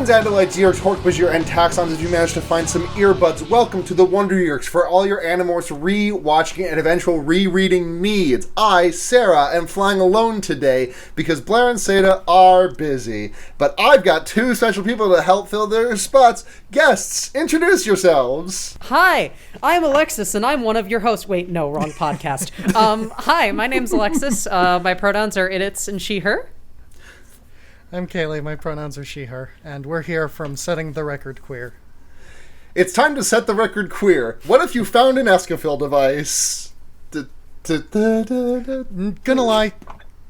Andalites, Yeerks, Hork-Bajir, and Taxons, if you managed to find some earbuds, welcome to the Wonder Yeerks for all your Animorphs re-watching and eventual rereading needs. I, Sara, am flying alone today because Blair and Seda are busy. But I've got two special people to help fill their spots. Guests, introduce yourselves. Hi, I'm Alexis, and I'm one of your hosts. Wait, no, wrong podcast. Hi, my name's Alexis. My pronouns are it, and she, her. I'm Kaylee, my pronouns are she, her, and we're here from Setting the Record Queer. It's time to set the record queer. What if you found an Escafil device? Gonna lie,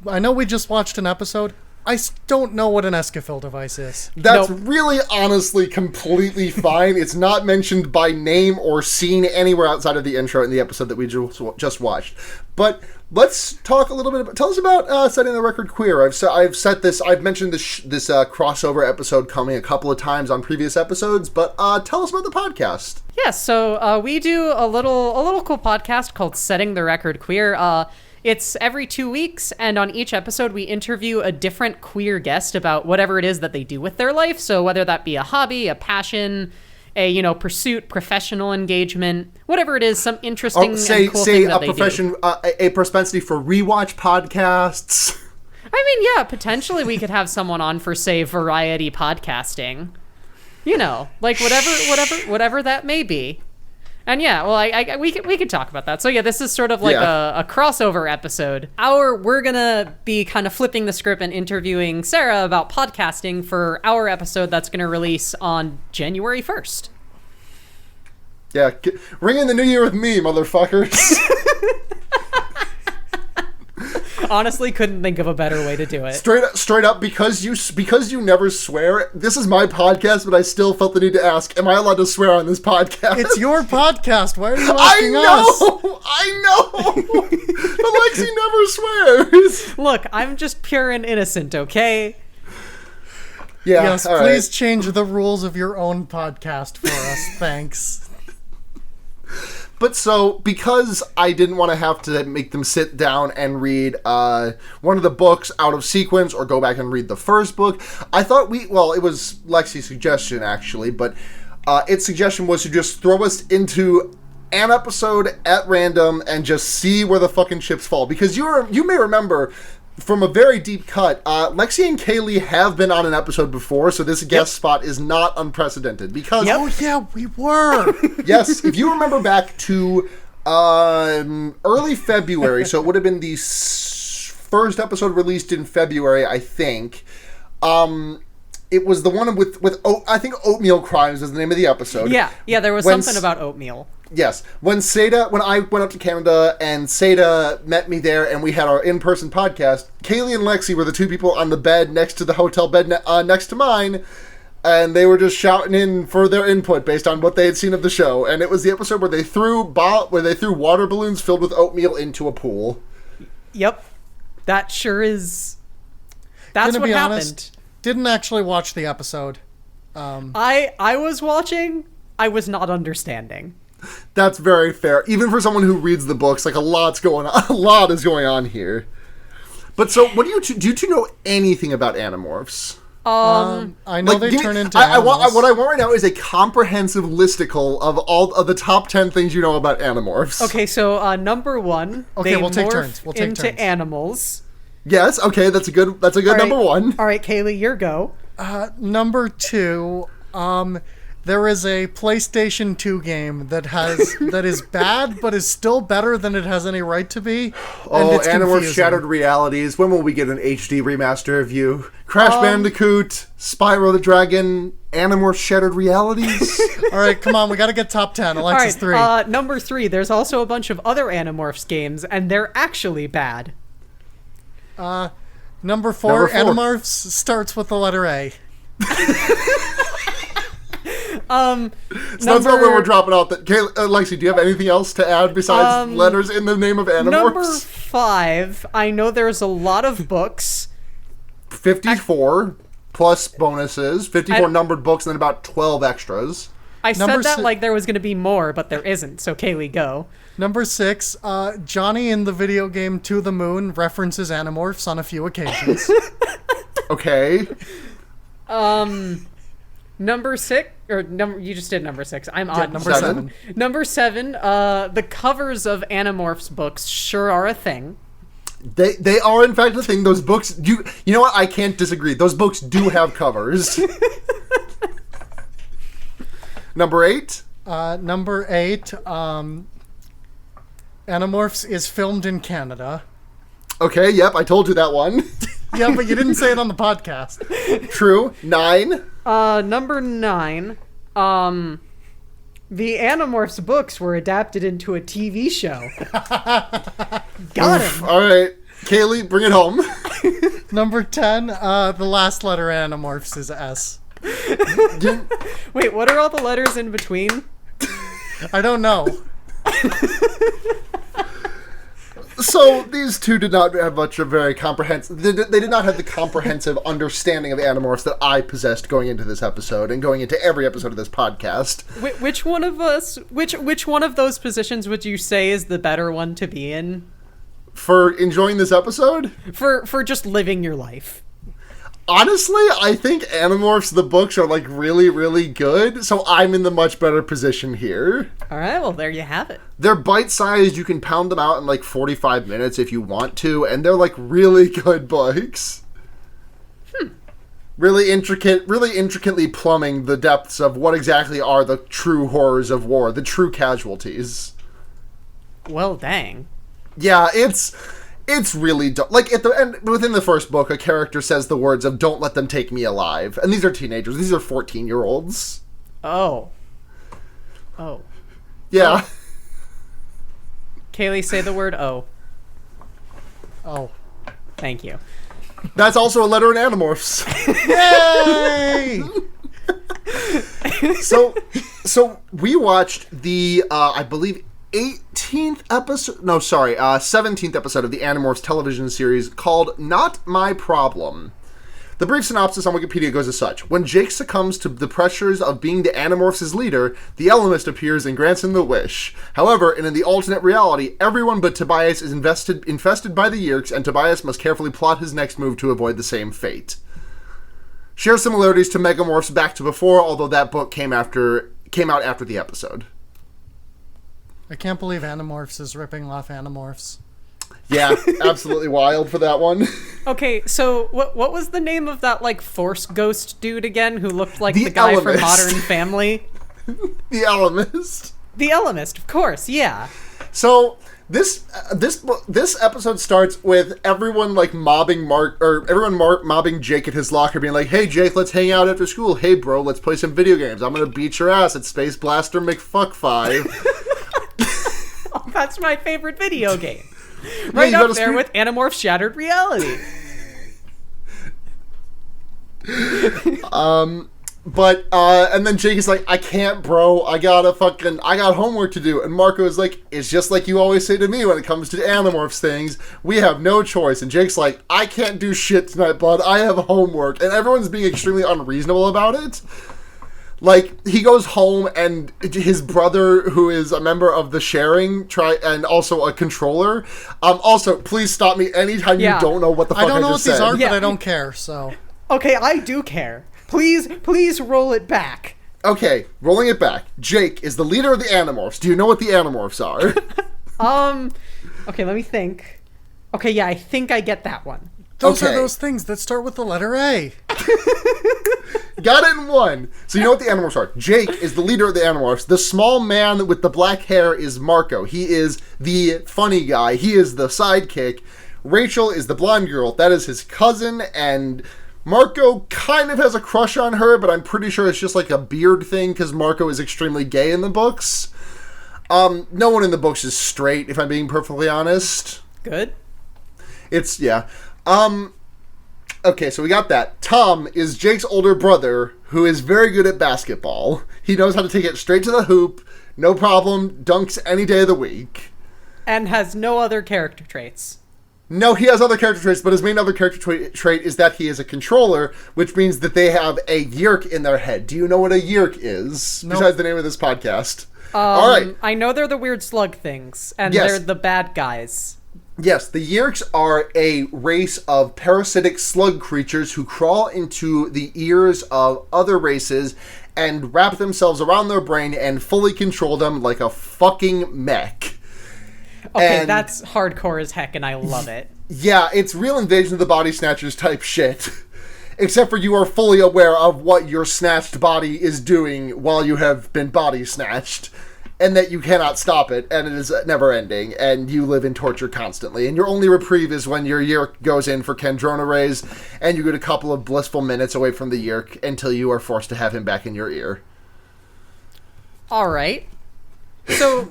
I know we just watched an episode. I don't know what an Escafil device is. That's really, honestly, completely fine. It's not mentioned by name or seen anywhere outside of the intro in the episode that we just watched. But let's talk a little bit about. Tell us about Setting the Record Queer. I've mentioned this crossover episode coming a couple of times on previous episodes. But tell us about the podcast. Yeah, so we do a little cool podcast called Setting the Record Queer. It's every 2 weeks, and on each episode we interview a different queer guest about whatever it is that they do with their life. So whether that be a hobby, a passion, a pursuit, professional engagement, whatever it is, some interesting and cool thing that they do. A propensity for rewatch podcasts. I mean, yeah, potentially we could have someone on for, say, variety podcasting. Like whatever that may be. And yeah, well, we could talk about that. So yeah, this is sort of like a crossover episode. We're gonna be kind of flipping the script and interviewing Sara about podcasting for our episode that's gonna release on January 1st. Yeah, ring in the new year with me, motherfuckers. Honestly, couldn't think of a better way to do it. Straight up, because you never swear. This is my podcast, but I still felt the need to ask: am I allowed to swear on this podcast? It's your podcast. Why are you asking us? I know. Alexi never swears. Look, I'm just pure and innocent, okay? Yeah. Yes, please change the rules of your own podcast for us. Thanks. But so, because I didn't want to have to make them sit down and read one of the books out of sequence or go back and read the first book, I thought it was Lexi's suggestion, actually, but its suggestion was to just throw us into an episode at random and just see where the fucking chips fall. Because you may remember, from a very deep cut, Lexi and Kaylee have been on an episode before, so this guest spot is not unprecedented. Because oh yeah, we were. Yes, if you remember back to early February, so it would have been the first episode released in February, I think. It was the one with I think Oatmeal Crimes is the name of the episode. Yeah, there was something about oatmeal. Yes. When I went up to Canada and Seda met me there and we had our in-person podcast, Kaylee and Lexi were the two people on the bed next to the hotel bed next to mine, and they were just shouting in for their input based on what they had seen of the show. And it was the episode where they threw water balloons filled with oatmeal into a pool. Yep. That sure is... That's what happened. Honest, didn't actually watch the episode. I was watching. I was not understanding. That's very fair. Even for someone who reads the books, like a lot is going on here. But so, what do you two know anything about Animorphs? I know they turn into animals. What I want right now is a comprehensive listicle of all of the top 10 things you know about Animorphs. Okay, so number one, we'll take turns. We'll take into turns. Animals. Yes, okay, that's a good number one. All right, Kaylee, your go. Number two, there is a PlayStation 2 game that is bad, but is still better than it has any right to be. Oh, Animorphs Shattered Realities. When will we get an HD remaster of you? Crash Bandicoot, Spyro the Dragon, Animorphs Shattered Realities. All right, come on, we got to get top 10. Alexis, all right, 3. Number 3, there's also a bunch of other Animorphs games, and they're actually bad. Number 4, Animorphs starts with the letter A. So that's not where we're dropping off. Lexi, do you have anything else to add besides letters in the name of Animorphs? Number 5, I know there's a lot of books. 54 plus bonuses, 54 numbered books, and then about 12 extras. I said that like there was going to be more, but there isn't. So Kaylee, go. Number 6, Johnny in the video game To the Moon references Animorphs on a few occasions. Okay. Number 6, or number, you just did number 6. I'm on number 7. Number 7, the covers of Animorphs books sure are a thing. They are in fact a thing. Those books, you know what? I can't disagree. Those books do have covers. Number 8. Number 8. Animorphs is filmed in Canada. Okay, yep, I told you that one. Yeah, but you didn't say it on the podcast. True. 9. Number 9. The Animorphs books were adapted into a TV show. Got him. All right, Kaylee, bring it home. Number 10. The last letter Animorphs is S. Wait, what are all the letters in between? I don't know. So these two did not have much of very comprehensive. They did not have the comprehensive understanding of Animorphs that I possessed going into this episode and going into every episode of this podcast. Which one of us? Which one of those positions would you say is the better one to be in? For enjoying this episode? For just living your life. Honestly, I think Animorphs, the books, are like really, really good, so I'm in the much better position here. All right, well, there you have it. They're bite-sized, you can pound them out in like 45 minutes if you want to, and they're like really good books. Really intricately plumbing the depths of what exactly are the true horrors of war, the true casualties. Well, dang. Yeah, it's really like at the end within the first book, a character says the words of "Don't let them take me alive," and these are teenagers. These are 14-year-olds. Oh. Yeah. Kaylee, say the word "oh." Oh. Thank you. That's also a letter in Animorphs. Yay! So we watched the I believe 17th episode of the Animorphs television series called Not My Problem. The brief synopsis on Wikipedia goes as such. When Jake succumbs to the pressures of being the Animorphs' leader, the Elemist appears and grants him the wish. However, in the alternate reality, everyone but Tobias is infested by the Yeerks, and Tobias must carefully plot his next move to avoid the same fate. Shares similarities to Megamorphs Back to Before, although that book came out after the episode. I can't believe Animorphs is ripping off Animorphs. Yeah, absolutely wild for that one. Okay, so what was the name of that like Force Ghost dude again who looked like The the guy Elemist. from Modern Family? The Elemist. The Elemist, of course, yeah. So this episode starts with everyone like mobbing mobbing Jake at his locker, being like, "Hey Jake, let's hang out after school. Hey bro, let's play some video games. I'm gonna beat your ass at Space Blaster McFuck 5." Oh, that's my favorite video game. Right up there with Animorphs Shattered Reality. And then Jake is like, "I can't, bro. I got homework to do." And Marco is like, "It's just like you always say to me when it comes to Animorphs things. We have no choice." And Jake's like, "I can't do shit tonight, bud. I have homework." And everyone's being extremely unreasonable about it. Like, he goes home and his brother, who is a member of the sharing, and also a controller. Also, please stop me anytime you don't know what the fuck I just said. I don't know what these are, but I don't care, so. Okay, I do care. Please roll it back. Okay, rolling it back. Jake is the leader of the Animorphs. Do you know what the Animorphs are? Okay, let me think. Okay, yeah, I think I get that one. Those are those things that start with the letter A. Got it in one. So you know what the Animorphs are. Jake is the leader of the Animorphs. The small man with the black hair is Marco. He is the funny guy. He is the sidekick. Rachel is the blonde girl. That is his cousin, and Marco kind of has a crush on her, but I'm pretty sure it's just like a beard thing because Marco is extremely gay in the books. No one in the books is straight, if I'm being perfectly honest. Good. Yeah. Okay, so we got that. Tom is Jake's older brother, who is very good at basketball. He knows how to take it straight to the hoop, no problem, dunks any day of the week. And has no other character traits. No, he has other character traits, but his main other character trait is that he is a controller, which means that they have a Yeerk in their head. Do you know what a Yeerk is? Nope. Besides the name of this podcast. All right. I know they're the weird slug things, and yes. they're the bad guys. Yes, the Yeerks are a race of parasitic slug creatures who crawl into the ears of other races and wrap themselves around their brain and fully control them like a fucking mech. Okay, And that's hardcore as heck, and I love it. yeah, it's real Invasion of the Body Snatchers type shit. Except for you are fully aware of what your snatched body is doing while you have been body snatched. And that you cannot stop it, and it is never ending, and you live in torture constantly. And your only reprieve is when your Yeerk goes in for Kandrona rays, and you get a couple of blissful minutes away from the Yeerk until you are forced to have him back in your ear. All right. So,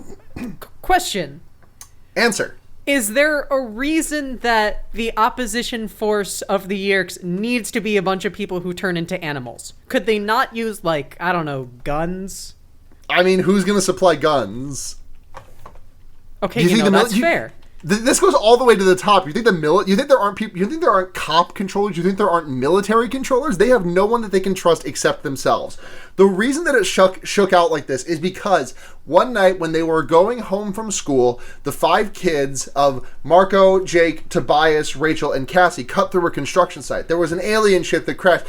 question. Answer. Is there a reason that the opposition force of the Yeerks needs to be a bunch of people who turn into animals? Could they not use, like, I don't know, guns? I mean, who's going to supply guns? Okay, that's fair. This goes all the way to the top. You think you think there aren't people? You think there aren't cop controllers? You think there aren't military controllers? They have no one that they can trust except themselves. The reason that it shook out like this is because one night when they were going home from school, the 5 kids of Marco, Jake, Tobias, Rachel, and Cassie cut through a construction site. There was an alien ship that crashed,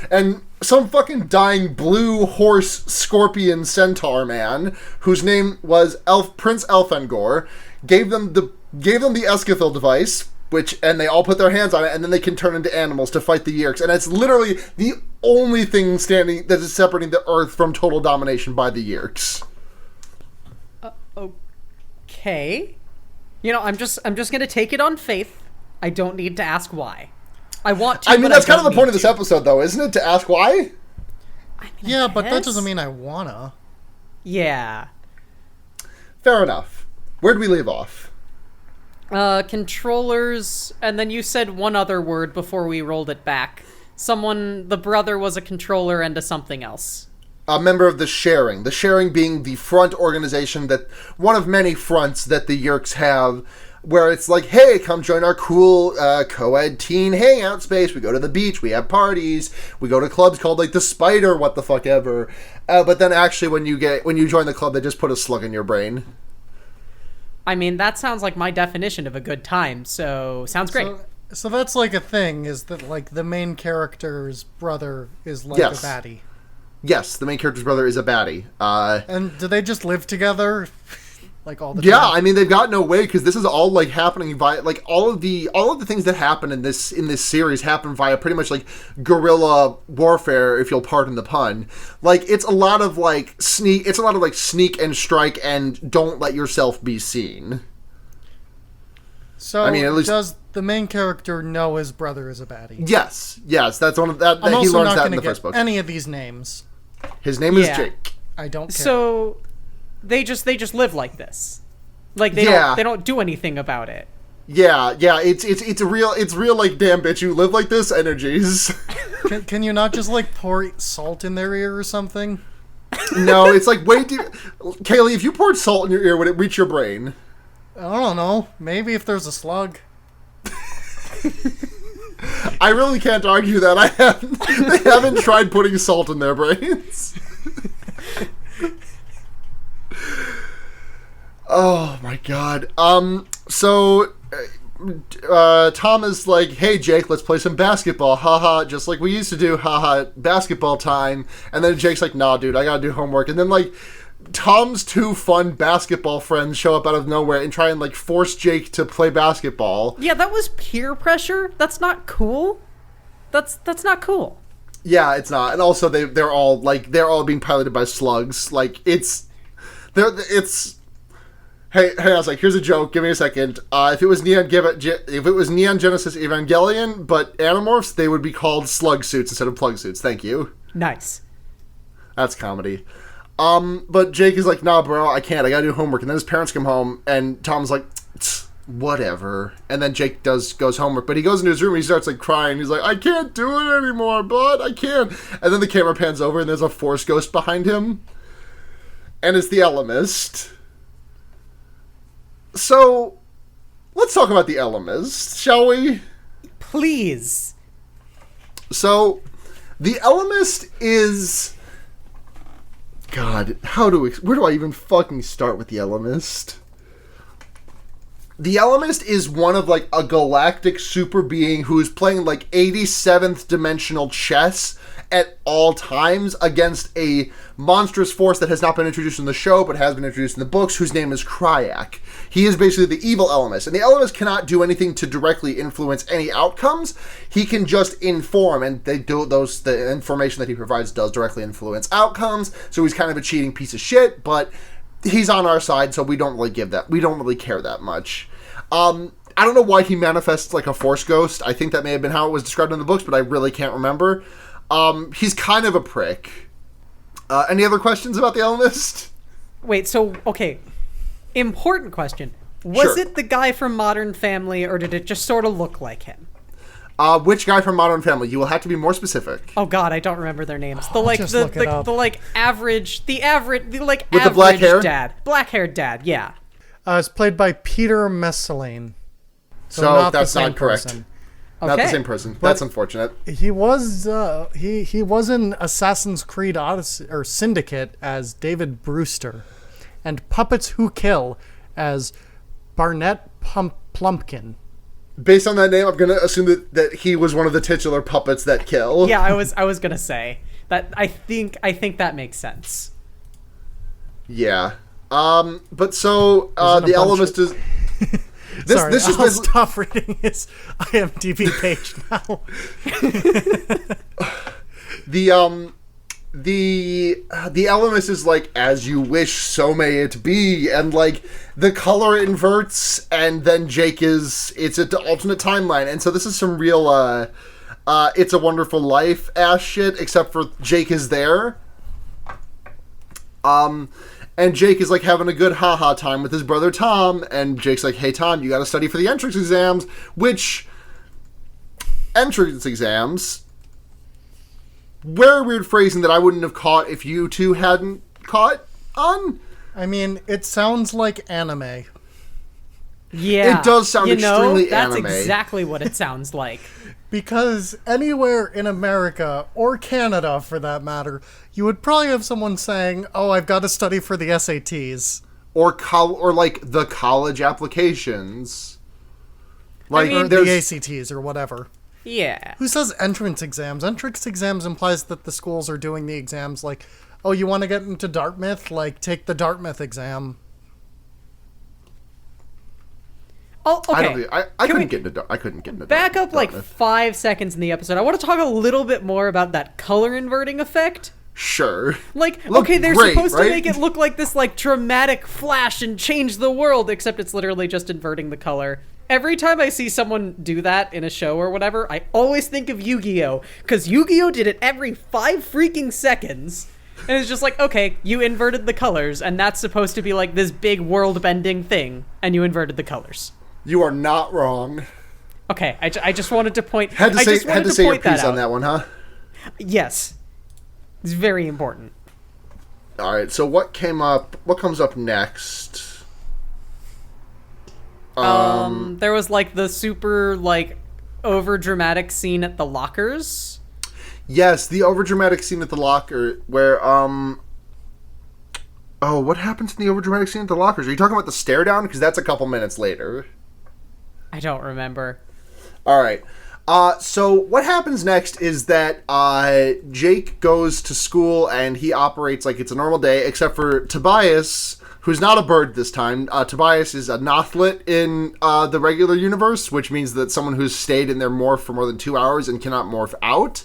and some fucking dying blue horse scorpion centaur man, whose name was Prince Elfangor, gave them the Escathil device, and they all put their hands on it, and then they can turn into animals to fight the Yeerks. And it's literally the only thing standing that is separating the Earth from total domination by the Yeerks. Okay. I'm just gonna take it on faith. I don't need to ask why. I want to. I mean, that's kind of the point of this episode, though, isn't it? To ask why? Yeah, but that doesn't mean I wanna. Yeah. Fair enough. Where'd we leave off? Controllers, and then you said one other word before we rolled it back. The brother was a controller and a something else. A member of the Sharing. The Sharing being the front organization one of many fronts that the Yeerks have, where it's like, hey, come join our cool co-ed teen hangout space. We go to the beach, we have parties, we go to clubs called like the Spider, what the fuck ever. But then actually when you join the club, they just put a slug in your brain. I mean, that sounds like my definition of a good time, so sounds great. So that's like a thing, is that like the main character's brother is like a baddie. Yes, the main character's brother is a baddie. And do they just live together? Like all the time? Yeah, I mean they've got no way because this is all like happening via like all of the things that happen in this series happen via pretty much like guerrilla warfare, if you'll pardon the pun. Like it's a lot of like sneak and strike and don't let yourself be seen. So I mean, at least, does the main character know his brother is a baddie? Yes, that's one of that. I'm He also learns not that in going the to first get book. any of these names. His name is Jake. I don't care. So they just live like this. Like they don't do anything about it. Yeah, it's real like damn bitch you live like this energies. Can you not just like pour salt in their ear or something? No, it's like wait, Kaylee, if you poured salt in your ear, would it reach your brain? I don't know. Maybe if there's a slug. I really can't argue that. They haven't tried putting salt in their brains. Oh my god. So Tom is like, hey Jake, let's play some basketball. Haha, just like we used to do. Haha, basketball time. And then Jake's like, nah dude, I gotta do homework. And then like Tom's 2 fun basketball friends show up out of nowhere and try and like force Jake to play basketball. Yeah, that was peer pressure. That's not cool. That's not cool. Yeah, it's not. And also they're all being piloted by slugs. Like it's Hey, I was like, here's a joke. Give me a second. If it was Neon Genesis Evangelion, but Animorphs, they would be called slug suits instead of plug suits. Thank you. Nice. That's comedy. But Jake is like, nah, bro, I can't. I gotta do homework. And then his parents come home, and Tom's like, whatever. And then Jake goes homework, but he goes into his room and he starts like crying. He's like, I can't do it anymore, bud. I can't. And then the camera pans over, and there's a force ghost behind him, and it's the Elemist. So, let's talk about the Elemist, shall we? Please. So, the Elemist is... God, where do I even fucking start with the Elemist? The Elemist is one of, like, a galactic super being who's playing, like, 87th dimensional chess at all times against a monstrous force that has not been introduced in the show, but has been introduced in the books, whose name is Queerk. He is basically the evil Elemist, and the Elemist cannot do anything to directly influence any outcomes. He can just inform, and the information that he provides does directly influence outcomes, so he's kind of a cheating piece of shit, but he's on our side, so we don't really care that much. I don't know why he manifests like a force ghost. I think that may have been how it was described in the books, but I really can't remember. He's kind of a prick. Any other questions about the Elemist? Wait, so, okay. Important question. Was Sure. it the guy from Modern Family, or did it just sort of look like him? Which guy from Modern Family? You will have to be more specific. Oh god, I don't remember their names. Average With the black hair? dad. Black-haired dad, yeah. It's played by Peter Messelane. So not the that's same not correct. person. Not the Okay. same person. That's unfortunate. He was he was in Assassin's Creed Odyssey or Syndicate as David Brewster, and Puppets Who Kill as Barnett Plumpkin. Based on that name, I'm gonna assume that he was one of the titular puppets that kill. Yeah, I was gonna say that. I think that makes sense. Yeah. But so Isn't a the bunch Elemist is. Sorry, this is I'll stop reading his IMDb page now. The Elemist is like, as you wish, so may it be, and like the color inverts, and then Jake it's an alternate timeline, and so this is some real It's a Wonderful Life ass shit, except for Jake is there. And Jake is like having a good haha time with his brother Tom, and Jake's like, hey Tom, you gotta study for the entrance exams, which entrance exams, very weird phrasing that I wouldn't have caught if you two hadn't caught on. I mean, it sounds like anime. Yeah, It does sound extremely that's anime. exactly what it sounds like. Because anywhere in America, or Canada for that matter, you would probably have someone saying, oh, I've got to study for the SATs. Or like the college applications. Like, Or there's the ACTs or whatever. Yeah. Who says entrance exams? Entrance exams implies that the schools are doing the exams like, oh, you want to get into Dartmouth? Like, take the Dartmouth exam. Oh, okay. I couldn't get into Back up like Dartmouth. 5 seconds in the episode. I want to talk a little bit more about that color inverting effect. Sure. Like, Looked okay, they're great, supposed right? to make it look like this, like, dramatic flash and change the world, except it's literally just inverting the color. Every time I see someone do that in a show or whatever, I always think of Yu-Gi-Oh! Because Yu-Gi-Oh! Did it every 5 freaking seconds. And it's just like, okay, you inverted the colors, and that's supposed to be, like, this big world-bending thing, and you inverted the colors. You are not wrong. Okay, I just wanted to point... Had to say your piece out. on that one, huh? Yes. It's very important. All right. So what comes up next? There was like the super like over dramatic scene at the lockers. Yes, the overdramatic scene at the locker where what happens in the overdramatic scene at the lockers? Are you talking about the stare down? Because that's a couple minutes later. I don't remember. All right. So what happens next is that Jake goes to school and he operates like it's a normal day, except for Tobias, who's not a bird this time. Tobias is a Nothlit in the regular universe, which means that someone who's stayed in their morph for more than 2 hours and cannot morph out.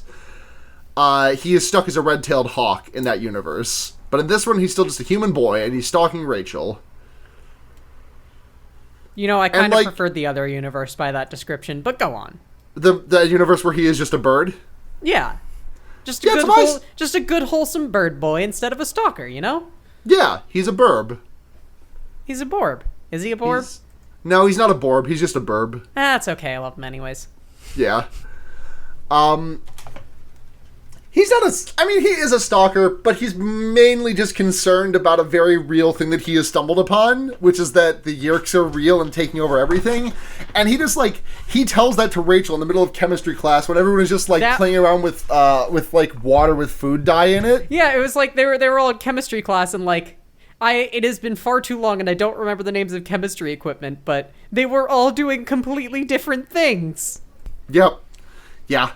He is stuck as a red-tailed hawk in that universe. But in this one, he's still just a human boy, and he's stalking Rachel. You know, I kind of like- preferred the other universe by that description, but go on. The universe where he is just a bird? Yeah. Just a Yeah, good Tobias- just a good wholesome bird boy instead of a stalker, you know? Yeah, he's a burb. He's a borb. Is he a borb? No, he's not a borb. He's just a burb. That's okay. I love him anyways. Yeah. He's not he is a stalker, but he's mainly just concerned about a very real thing that he has stumbled upon, which is that the Yeerks are real and taking over everything. And he just, he tells that to Rachel in the middle of chemistry class when everyone is just, playing around with water with food dye in it. Yeah, it was like they were all in chemistry class and, It has been far too long and I don't remember the names of chemistry equipment, but they were all doing completely different things. Yep. Yeah.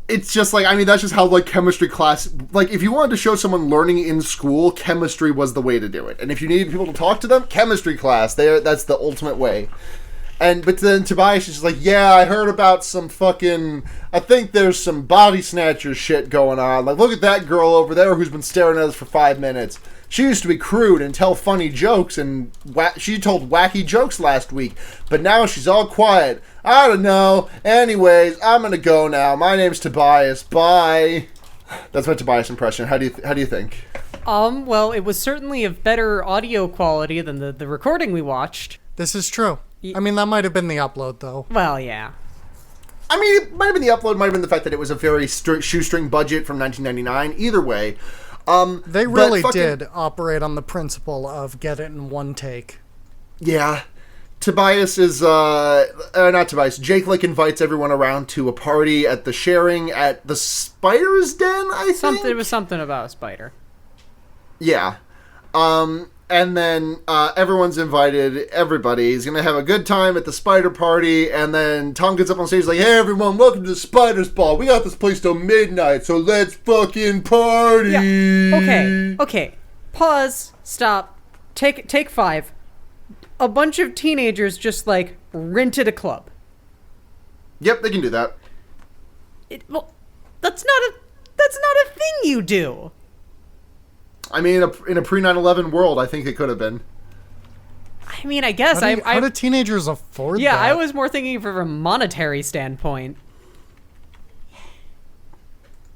It's just like, I mean, that's just how, like, chemistry class, like, if you wanted to show someone learning in school, chemistry was the way to do it. And if you needed people to talk to them, chemistry class, that's the ultimate way. But then Tobias is just like, yeah, I heard about some fucking, I think there's some body snatcher shit going on. Like, look at that girl over there who's been staring at us for 5 minutes. She used to be crude and tell funny jokes, and she told wacky jokes last week, but now she's all quiet. I don't know. Anyways, I'm gonna go now. My name's Tobias. Bye. That's my Tobias impression. How do you think? Well, it was certainly of better audio quality than the recording we watched. This is true. I mean, that might have been the upload, though. Well, yeah. I mean, it might have been the upload, might have been the fact that it was a very shoestring budget from 1999. Either way. They really did operate on the principle of get it in one take. Yeah. Tobias is, not Tobias, Jake, like, invites everyone around to a party at the sharing at the Spider's Den, I think? It was something about a spider. Yeah. And then everyone's invited. Everybody's going to have a good time at the spider party. And then Tom gets up on stage like, hey, everyone, welcome to the Spider's Ball. We got this place till midnight, so let's fucking party. Yeah. Okay. Pause. Stop. Take 5. A bunch of teenagers just, like, rented a club. Yep, they can do that. Well, that's not a thing you do. I mean, in a pre-9/11 world, I think it could have been. I mean, I guess how do teenagers afford that? Yeah, I was more thinking from a monetary standpoint.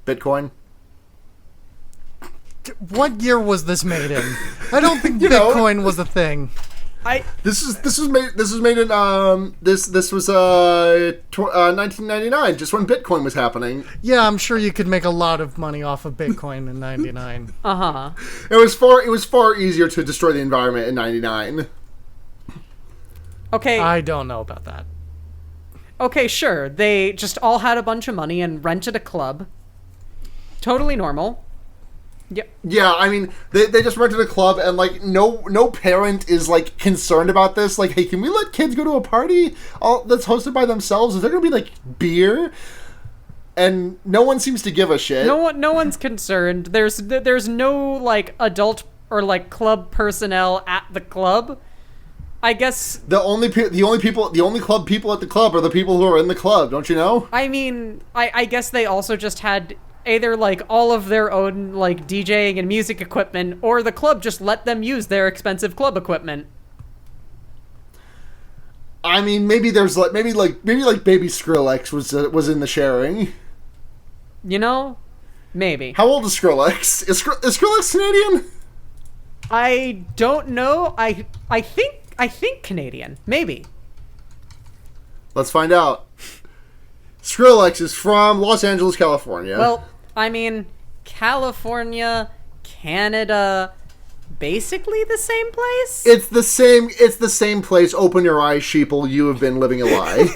Bitcoin. What year was this made in? I don't think Bitcoin was a thing. This was made in 1999, just when Bitcoin was happening. Yeah, I'm sure you could make a lot of money off of Bitcoin in 99. Uh-huh. It was far easier to destroy the environment in 99. Okay. I don't know about that. Okay, sure. They just all had a bunch of money and rented a club. Totally normal. Yep. Yeah, I mean, they just rented a club, and, like, no parent is, like, concerned about this. Like, hey, can we let kids go to a party that's hosted by themselves? Is there gonna be, like, beer? And no one seems to give a shit. No one's concerned. There's no, like, adult or, like, club personnel at the club. I guess the only club people at the club are the people who are in the club. Don't you know? I mean, I guess they also just had either, like, all of their own, like, DJing and music equipment, or the club just let them use their expensive club equipment. I mean, maybe there's like maybe Baby Skrillex was in the sharing. You know, maybe. How old is Skrillex? Is Skrillex Canadian? I don't know. I think Canadian. Maybe. Let's find out. Skrillex is from Los Angeles, California. Well, I mean, California, Canada, basically the same place? It's the same place. Open your eyes, sheeple. You have been living a lie.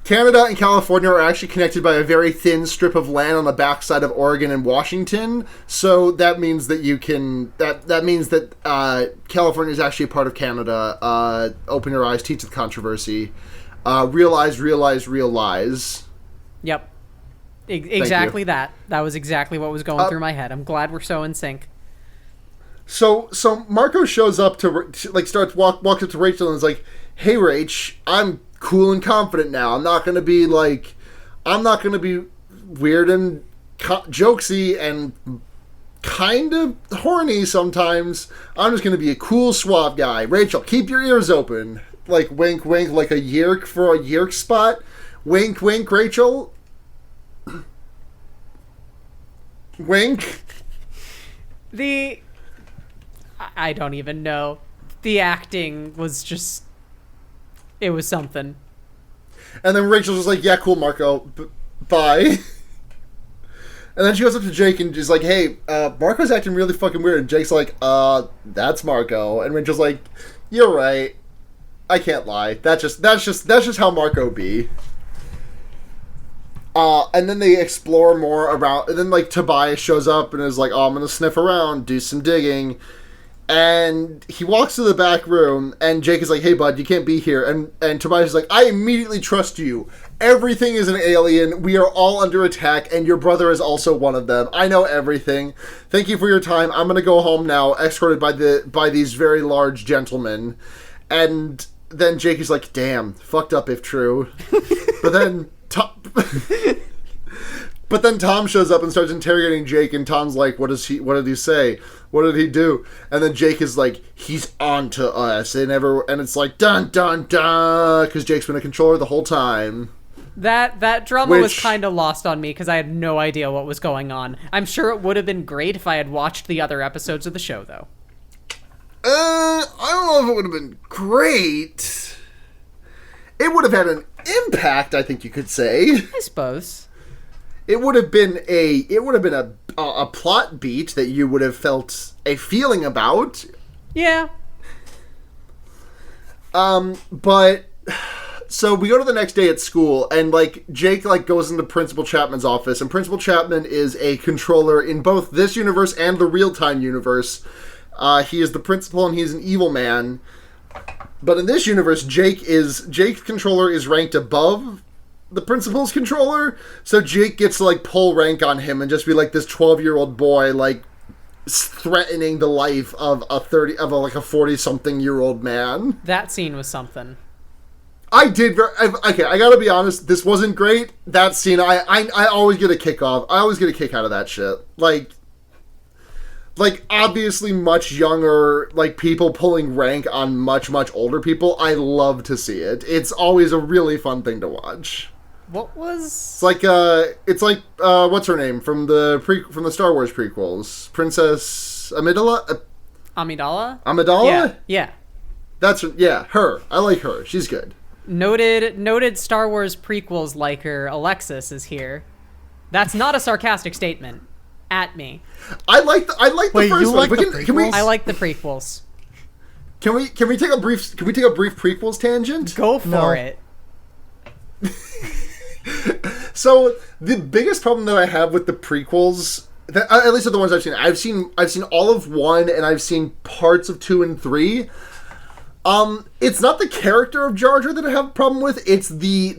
Canada and California are actually connected by a very thin strip of land on the backside of Oregon and Washington. So that means that you can that means that California is actually a part of Canada. Open your eyes, teach the controversy. Realize. Yep. Exactly that. That was exactly what was going through my head. I'm glad we're so in sync. So Marco shows up to like walks up to Rachel and is like, "Hey, Rach, I'm cool and confident now. I'm not gonna be weird and jokesy and kind of horny sometimes. I'm just gonna be a cool, suave guy. Rachel, keep your ears open." Like, wink, wink, like a yerk for a yerk spot. Wink, wink, Rachel. Wink. I don't even know. The acting was just... It was something. And then Rachel's just like, yeah, cool, Marco. Bye. And then she goes up to Jake and she's like, hey, Marco's acting really fucking weird. And Jake's like, that's Marco. And Rachel's like, you're right. I can't lie. That's just how Marco be. And then they explore more around, and then like Tobias shows up and is like, oh, I'm gonna sniff around, do some digging. And he walks to the back room, and Jake is like, hey, bud, you can't be here. And Tobias is like, I immediately trust you. Everything is an alien. We are all under attack, and your brother is also one of them. I know everything. Thank you for your time. I'm going to go home now, escorted by these very large gentlemen. And then Jake is like, damn, fucked up if true. But then... But then Tom shows up and starts interrogating Jake, and Tom's like, what did he say? What did he do? And then Jake is like, he's on to us. And it's like, dun, dun, dun, because Jake's been a controller the whole time. That drama was kind of lost on me because I had no idea what was going on. I'm sure it would have been great if I had watched the other episodes of the show, though. I don't know if it would have been great. It would have had an impact, I think you could say. I suppose. It would have been a plot beat that you would have felt a feeling about. Yeah. But so we go to the next day at school, and like Jake like goes into Principal Chapman's office, and Principal Chapman is a controller in both this universe and the real-time universe. He is the principal, and he's an evil man. But in this universe, Jake's controller is ranked above the principal's controller, so Jake gets to like pull rank on him and just be like this 12-year-old boy like threatening the life of a 40-something-year-old man. That scene was something. I gotta be honest, this wasn't great. That scene, I always get a kick off. I always get a kick out of that shit. Like obviously much younger, like people pulling rank on much, much older people. I love to see it. It's always a really fun thing to watch. What was... It's like what's her name from the Star Wars prequels? Princess Amidala? Amidala? Yeah. That's her. Yeah, her. I like her. She's good. Noted Star Wars prequels liker Alexis is here. That's not a sarcastic statement. At me. I like the Wait, first you one. like the prequels? I like the prequels. Can we take a brief prequels tangent? Go for it. So the biggest problem that I have with the prequels, at least of the ones I've seen all of 1 and I've seen parts of 2 and 3. It's not the character of Jar Jar that I have a problem with. It's the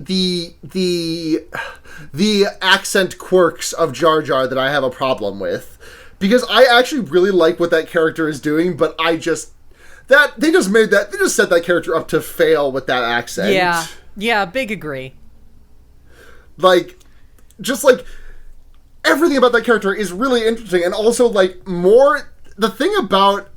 accent quirks of Jar Jar that I have a problem with, because I actually really like what that character is doing, but they just set that character up to fail with that accent. Yeah, big agree. Like, just like everything about that character is really interesting, and also like the thing about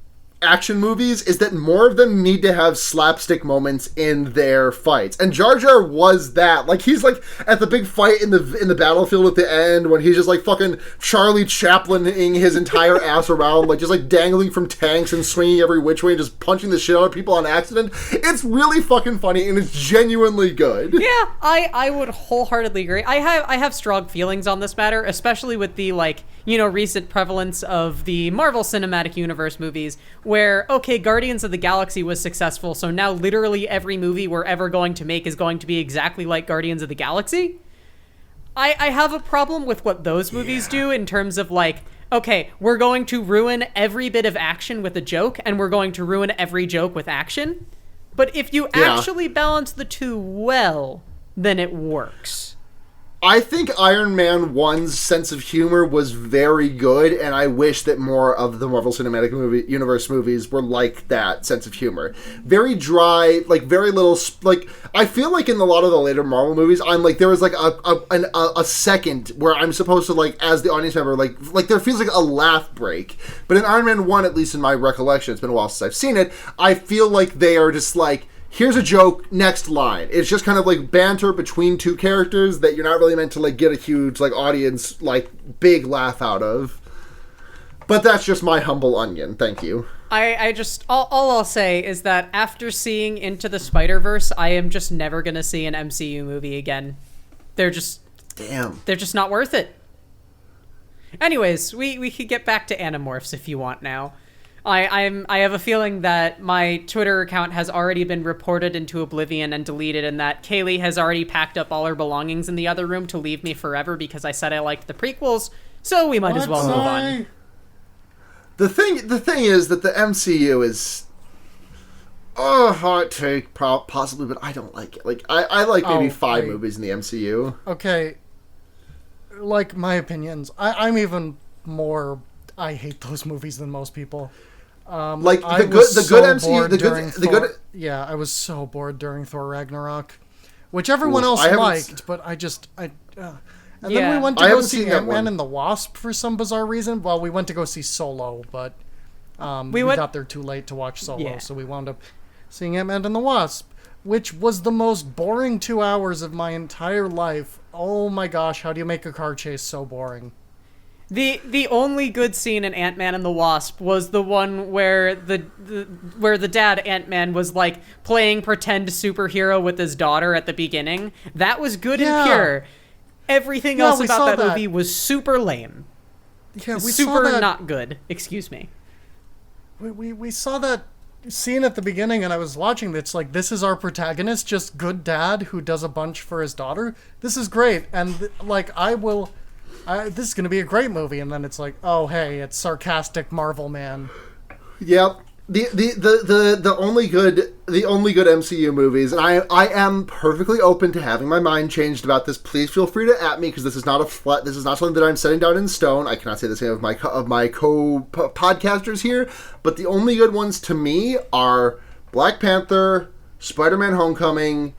action movies is that more of them need to have slapstick moments in their fights, and Jar Jar was that. Like, he's like at the big fight in the battlefield at the end when he's just like fucking Charlie Chaplining his entire ass around, like just like dangling from tanks and swinging every which way and just punching the shit out of people on accident. It's really fucking funny, and it's genuinely good. Yeah, I would wholeheartedly agree. I have strong feelings on this matter, especially with the recent prevalence of the Marvel Cinematic Universe movies, where, okay, Guardians of the Galaxy was successful, so now literally every movie we're ever going to make is going to be exactly like Guardians of the Galaxy. I have a problem with what those movies do in terms of okay, we're going to ruin every bit of action with a joke, and we're going to ruin every joke with action. But if you actually balance the two well, then it works. I think Iron Man 1's sense of humor was very good, and I wish that more of the Marvel Cinematic Universe movies were like that sense of humor. Very dry, like very little, I feel like in a lot of the later Marvel movies, I'm like, there was like a second where I'm supposed to as the audience member, like there feels like a laugh break. But in Iron Man 1, at least in my recollection, it's been a while since I've seen it, I feel like they are just like, here's a joke, next line. It's just kind of like banter between two characters that you're not really meant to get a huge audience big laugh out of. But that's just my humble onion. Thank you. All I'll say is that after seeing Into the Spider-Verse, I am just never gonna see an MCU movie again. They're just not worth it. Anyways, we could get back to Animorphs if you want now. I have a feeling that my Twitter account has already been reported into oblivion and deleted, and that Kaylee has already packed up all her belongings in the other room to leave me forever because I said I liked the prequels, so we might as well move on. The thing is that the MCU is a hot take, possibly, but I don't like it. Like, I like maybe 5 movies in the MCU. Okay, like, my opinions. I'm even more... I hate those movies than most people. Like, the good MCU... Yeah, I was so bored during Thor Ragnarok. Which everyone else liked, but I just... And then we went to go see Ant-Man and the Wasp for some bizarre reason. Well, we went to go see Solo, but we got there too late to watch Solo, so we wound up seeing Ant-Man and the Wasp, which was the most boring 2 hours of my entire life. Oh my gosh, how do you make a car chase so boring? The only good scene in Ant-Man and the Wasp was the one where the dad Ant-Man was like playing pretend superhero with his daughter at the beginning. That was good and pure. Everything else about that movie was super lame. Yeah, we super saw that. Not good. Excuse me. We saw that scene at the beginning, and I was watching. It's like, this is our protagonist, just good dad who does a bunch for his daughter. This is great, and like this is going to be a great movie, and then it's like, oh hey, it's sarcastic Marvel man. Yep. The only good MCU movies, and I am perfectly open to having my mind changed about this. Please feel free to at me, because this is not something that I'm setting down in stone. I cannot say the same of my co-podcasters here, but the only good ones to me are Black Panther, Spider-Man: Homecoming,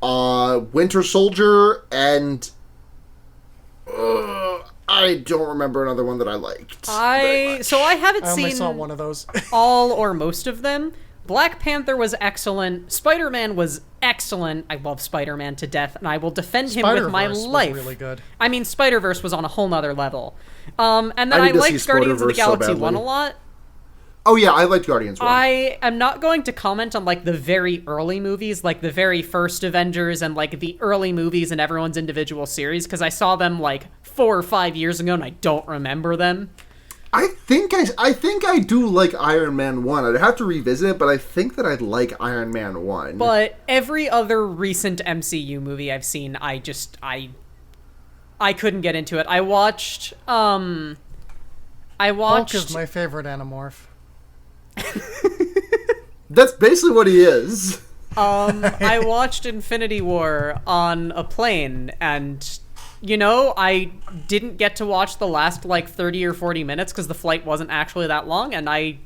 Winter Soldier, and I don't remember another one that I liked. I haven't seen. I only saw one of those. all or most of them. Black Panther was excellent. Spider-Man was excellent. I love Spider-Man to death, and I will defend him with my life. Was really good. I mean, Spider-Verse was on a whole nother level. And then I liked Guardians of the Galaxy 1 a lot. Oh yeah, I liked Guardians 1. I am not going to comment on like the very early movies, like the very first Avengers and like the early movies in everyone's individual series, because I saw them like 4 or 5 years ago and I don't remember them. I think I do like Iron Man 1. I'd have to revisit it, but I think that I'd like Iron Man 1. But every other recent MCU movie I've seen, I couldn't get into it. I watched Hulk is my favorite Animorph. That's basically what he is. I watched Infinity War on a plane, and you know, I didn't get to watch the last like 30 or 40 minutes because the flight wasn't actually that long, and I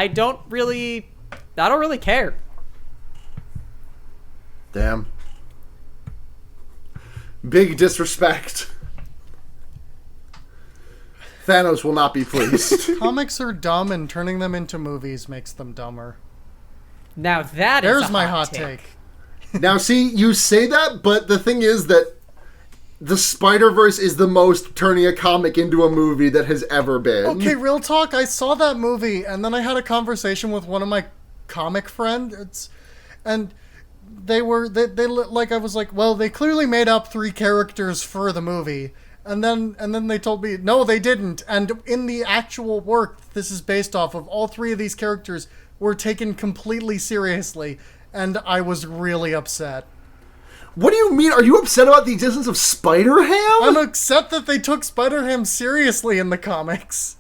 don't really care. Damn. Big disrespect. Thanos will not be pleased. Comics are dumb, and turning them into movies makes them dumber. Now there's my hot take. Now see, you say that, but the thing is that the Spider-Verse is the most turning a comic into a movie that has ever been. Okay, real talk, I saw that movie, and then I had a conversation with one of my comic friends, and they like, I was like, well, they clearly made up 3 characters for the movie. And then they told me, no, they didn't. And in the actual work this is based off of, all 3 of these characters were taken completely seriously. And I was really upset. What do you mean? Are you upset about the existence of Spider-Ham? I'm upset that they took Spider-Ham seriously in the comics.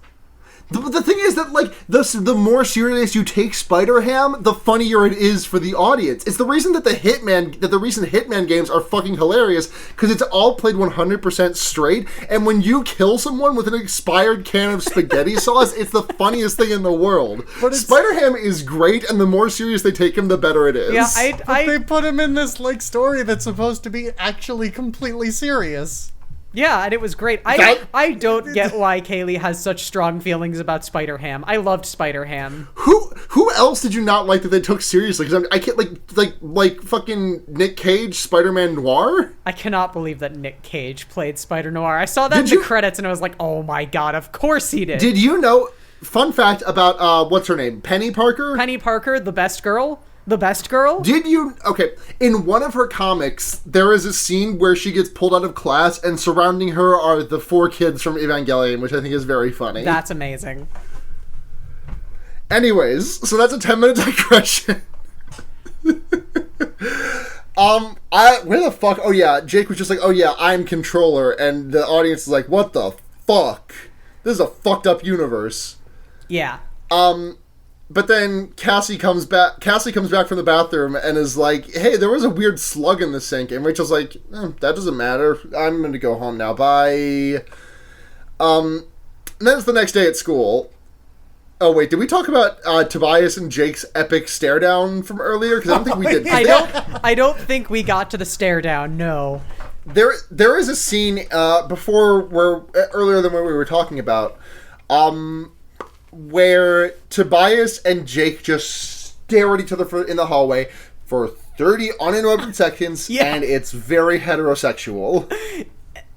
The thing is that, like, the more serious you take Spider-Ham, the funnier it is for the audience. It's the reason that the recent Hitman games are fucking hilarious, because it's all played 100% straight, and when you kill someone with an expired can of spaghetti sauce, it's the funniest thing in the world. But Spider-Ham is great, and the more serious they take him, the better it is. Yeah, but they put him in this, like, story that's supposed to be actually completely serious. Yeah, and it was great. I don't get why Kaylee has such strong feelings about Spider-Ham. I loved Spider-Ham. Who else did you not like that they took seriously? Because I can't like fucking Nick Cage, Spider-Man Noir. I cannot believe that Nick Cage played Spider-Noir. I saw that in the credits and I was like, oh my god, of course he did. Did you know? Fun fact about what's her name? Penny Parker. Penny Parker, the best girl. The best girl? Did you... Okay, in one of her comics, there is a scene where she gets pulled out of class, and surrounding her are the 4 kids from Evangelion, which I think is very funny. That's amazing. Anyways, so that's a 10-minute digression. Where the fuck? Oh yeah, Jake was just like, oh yeah, I'm controller, and the audience is like, what the fuck? This is a fucked up universe. Yeah. But then Cassie comes back from the bathroom and is like, hey, there was a weird slug in the sink. And Rachel's like, that doesn't matter. I'm going to go home now. Bye. And then it's the next day at school. Oh, wait, did we talk about Tobias and Jake's epic stare down from earlier? Because I don't think we did. I don't think we got to the stare down, no. There is a scene earlier than what we were talking about, where Tobias and Jake just stare at each other in the hallway for 30 uninterrupted seconds, and it's very heterosexual.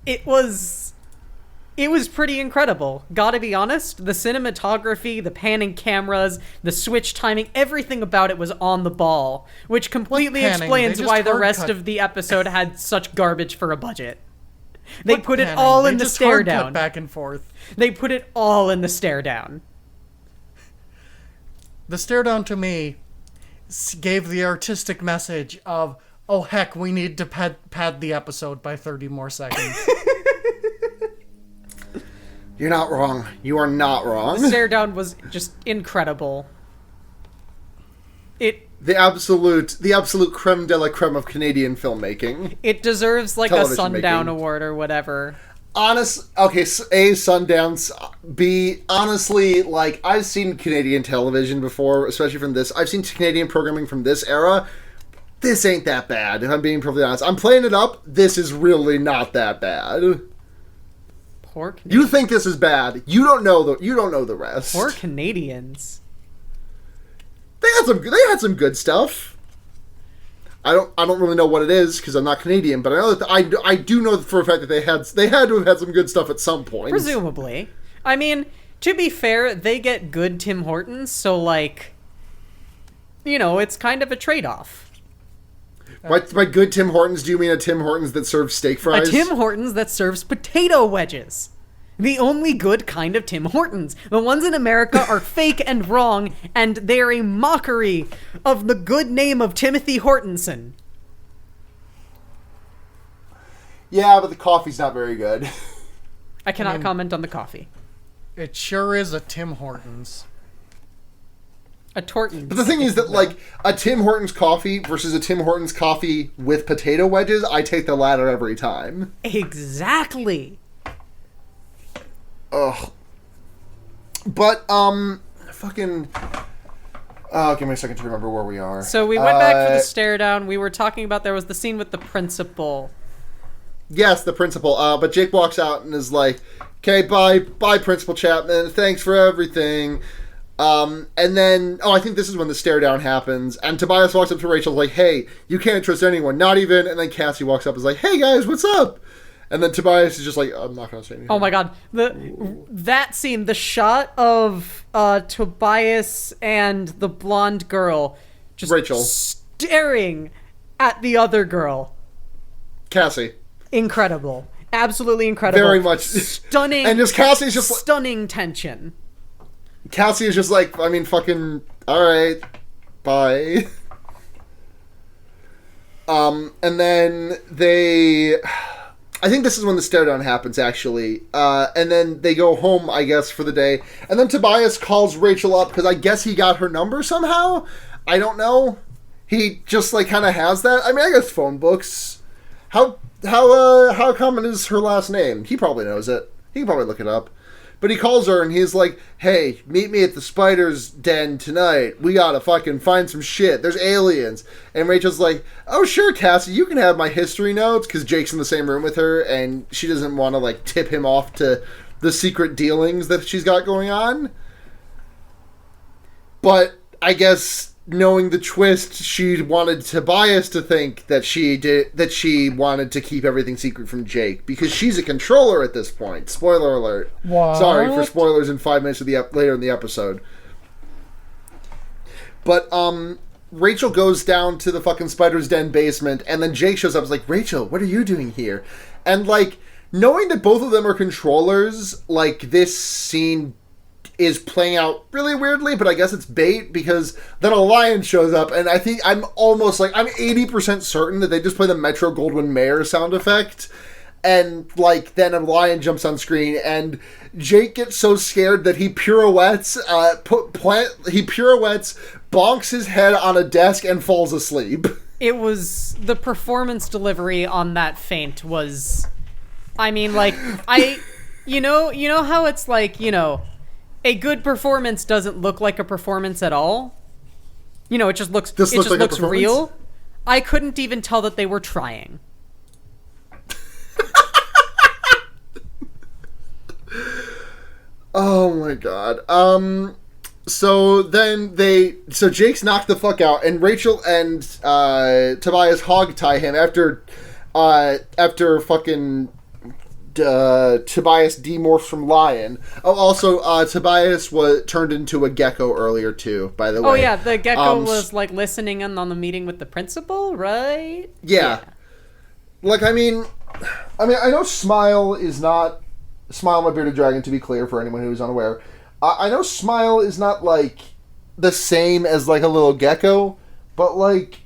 It was pretty incredible. Gotta be honest, the cinematography, the panning cameras, the switch timing, everything about it was on the ball, which completely explains why the rest of the episode had such garbage for a budget. They put it all in the stare down. Back and forth. They put it all in the stare down. The stare down to me gave the artistic message of, oh heck, we need to pad the episode by 30 more seconds. You're not wrong. You are not wrong. The stare down was just incredible. The absolute creme de la creme of Canadian filmmaking. It deserves like a Sundown Award or whatever. A, Sundance. B, honestly, like, I've seen Canadian television before, especially from this. I've seen Canadian programming from this era. This ain't that bad, if I'm being perfectly honest. I'm playing it up. This is really not that bad. Poor Canadians. You think this is bad. You don't know the rest. Poor Canadians. They had some good stuff. I don't really know what it is because I'm not Canadian, but I know that I do know for a fact that they had to have had some good stuff at some point. Presumably. I mean, to be fair, they get good Tim Hortons, so like, you know, it's kind of a trade-off. By good Tim Hortons, do you mean a Tim Hortons that serves steak fries? A Tim Hortons that serves potato wedges. The only good kind of Tim Hortons. The ones in America are fake and wrong, and they're a mockery of the good name of Timothy Hortonson. Yeah, but the coffee's not very good. I cannot comment on the coffee. It sure is a Tim Hortons. A Tortons. But the thing is that, like, a Tim Hortons coffee versus a Tim Hortons coffee with potato wedges, I take the latter every time. Exactly. Ugh. But, fucking... give me a second to remember where we are. So we went back for the stare down. We were talking about there was the scene with the principal. Yes, the principal. But Jake walks out and is like, okay, bye, Principal Chapman. Thanks for everything. And then, I think this is when the stare down happens. And Tobias walks up to Rachel like, hey, you can't trust anyone, not even. And then Cassie walks up and is like, hey guys, what's up? And then Tobias is just like, I'm not going to say anything. Oh my god. That scene, the shot of Tobias and the blonde girl just Rachel staring at the other girl. Cassie. Incredible. Absolutely incredible. Very much. Stunning. And just Cassie's just stunning tension. Cassie is just like, I mean, fucking, alright, bye. And then I think this is when the stare down happens, actually. And then they go home, I guess, for the day. And then Tobias calls Rachel up, because I guess he got her number somehow? I don't know. He just, like, kind of has that. I mean, I guess phone books. How common is her last name? He probably knows it. He can probably look it up. But he calls her and he's like, hey, meet me at the spider's den tonight. We gotta fucking find some shit. There's aliens. And Rachel's like, oh, sure, Cassie, you can have my history notes, because Jake's in the same room with her and she doesn't want to, like, tip him off to the secret dealings that she's got going on. But I guess, knowing the twist, she wanted Tobias to think that she wanted to keep everything secret from Jake, because she's a controller at this point. Spoiler alert. What? Sorry for spoilers in 5 minutes of later in the episode. But Rachel goes down to the fucking spider's den basement, and then Jake shows up and is like, Rachel, what are you doing here? And, like, knowing that both of them are controllers, like, this scene is playing out really weirdly, but I guess it's bait because then a lion shows up, and I think I'm 80% certain that they just play the Metro Goldwyn Mayer sound effect, and like then a lion jumps on screen, and Jake gets so scared that he pirouettes, bonks his head on a desk, and falls asleep. It was the performance delivery on that feint was, I mean, like you know how it's like, you know, a good performance doesn't look like a performance at all. You know, it just looks real. I couldn't even tell that they were trying. Oh my god. So Jake's knocked the fuck out, and Rachel and Tobias hog tie him after fucking Tobias demorphs from lion. Oh, also, Tobias was turned into a gecko earlier too, by the way. Oh yeah, the gecko was like listening in on the meeting with the principal, right? Yeah. Like, I mean, I know Smile is not Smile My Bearded Dragon, to be clear for anyone who's unaware. I know Smile is not like the same as like a little gecko, but like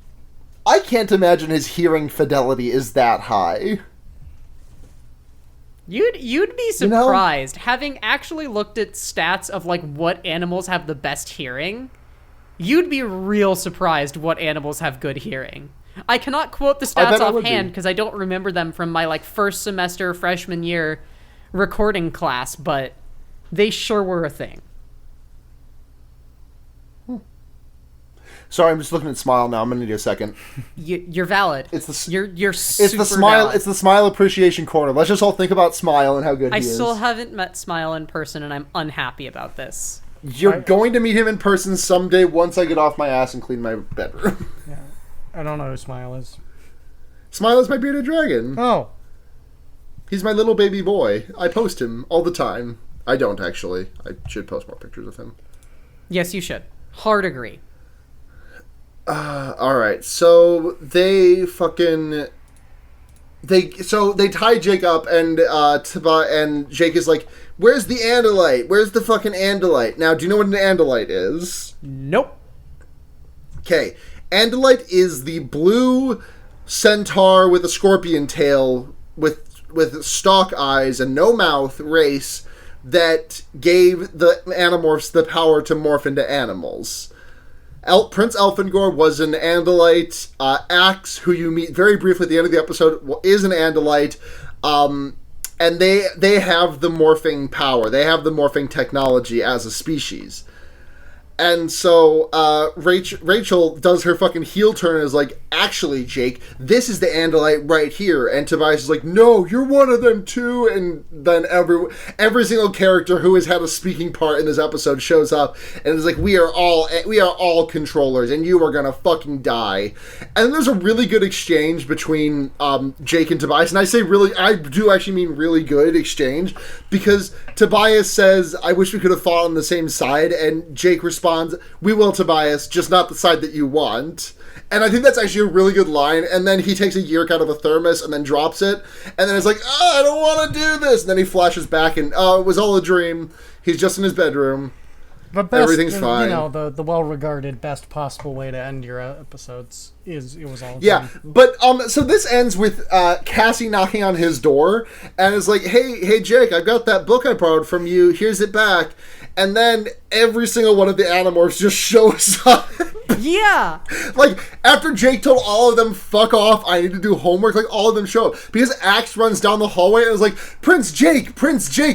I can't imagine his hearing fidelity is that high. You'd be surprised, having actually looked at stats of like what animals have the best hearing. You'd be real surprised what animals have good hearing. I cannot quote the stats offhand because I don't remember them from my like first semester freshman year recording class, but they sure were a thing. Sorry, I'm just looking at Smile now. I'm gonna need a second. You're valid. You're super it's the Smile. valid. It's the Smile appreciation corner. Let's just all think about Smile and how good he is. I still haven't met Smile in person, and I'm unhappy about this. You're going to meet him in person someday once I get off my ass and clean my bedroom. Yeah, I don't know who Smile is. Smile is my bearded dragon. Oh. He's my little baby boy. I post him all the time. I don't, actually. I should post more pictures of him. Yes, you should. Hard agree. Alright, so they tie Jake up, and Jake is like, where's the Andalite? Where's the fucking Andalite? Now, do you know what an Andalite is? Nope. Okay, Andalite is the blue centaur with a scorpion tail with stalk eyes and no mouth race that gave the Animorphs the power to morph into animals. Prince Elfangor was an Andalite. Axe, who you meet very briefly at the end of the episode, is an Andalite. And they have the morphing power. They have the morphing technology as a species. And so Rachel does her fucking heel turn and is like, actually, Jake, this is the Andalite right here. And Tobias is like, no, you're one of them too. And then every single character who has had a speaking part in this episode shows up and is like, we are all controllers and you are gonna fucking die. And there's a really good exchange between Jake and Tobias. And I say really, I do actually mean really good exchange, because Tobias says, I wish we could have fought on the same side, and Jake responds, we will, Tobias, just not the side that you want. And I think that's actually a really good line. And then he takes a Yeerk out of a thermos and then drops it. And then it's like, I don't want to do this. And then he flashes back and, it was all a dream. He's just in his bedroom. But best, everything's fine. You know, the well-regarded best possible way to end your episodes is it was all. Yeah, but so this ends with Cassie knocking on his door and is like, "Hey, Jake, I got that book I borrowed from you. Here's it back." And then every single one of the Animorphs just shows up. Yeah. Like, after Jake told all of them, fuck off, I need to do homework, like, all of them show up. Because Axe runs down the hallway and is like, Prince Jake,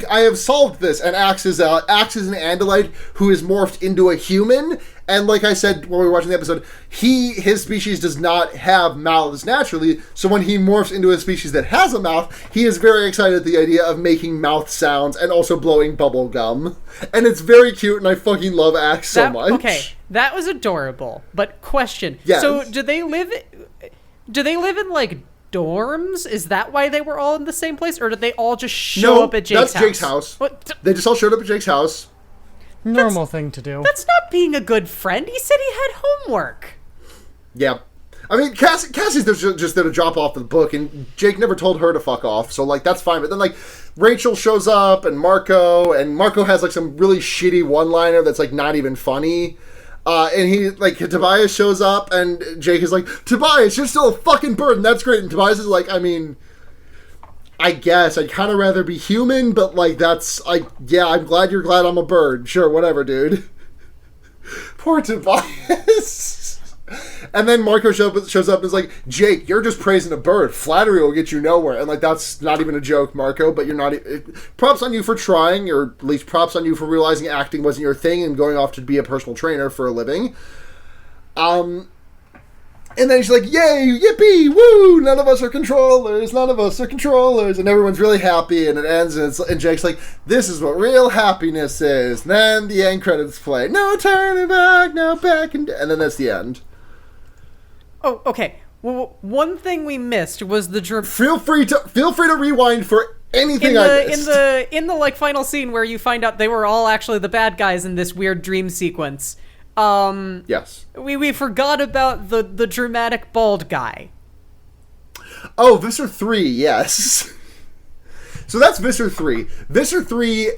I have solved this. And Axe is an Andalite who is morphed into a human. And like I said when we were watching the episode, his species does not have mouths naturally, so when he morphs into a species that has a mouth, he is very excited at the idea of making mouth sounds and also blowing bubble gum. And it's very cute, and I fucking love Axe so much. Okay, that was adorable. But question, yes. So do they live in like dorms? Is that why they were all in the same place, or did they all just show up at Jake's house? That's Jake's house. What? They just all showed up at Jake's house. Normal thing to do. That's not being a good friend. He said he had homework. Yeah. I mean, Cassie's just there to drop off the book, and Jake never told her to fuck off, so, like, that's fine. But then, like, Rachel shows up and Marco has like some really shitty one-liner that's like not even funny. And he, like, Tobias shows up, and Jake is like, Tobias, you're still a fucking bird, and that's great. And Tobias is like, I mean, I guess I'd kind of rather be human, but, like, that's, like, yeah, I'm glad you're glad I'm a bird. Sure, whatever, dude. Poor Tobias. And then Marco shows up and is like, Jake, you're just praising a bird. Flattery will get you nowhere. And, like, that's not even a joke, Marco, but you're not... props on you for trying, or at least props on you for realizing acting wasn't your thing and going off to be a personal trainer for a living. And then she's like, yay, yippee, woo, none of us are controllers, and everyone's really happy, and it ends, and Jake's like, this is what real happiness is. And then the end credits play. No turning back, no back, and then that's the end. Oh, okay. Well, one thing we missed was the Feel free to rewind for anything I missed. In the like final scene where you find out they were all actually the bad guys in this weird dream sequence. Yes. We forgot about the dramatic bald guy. Oh, Visser 3, yes. So that's Visser 3. Visser 3,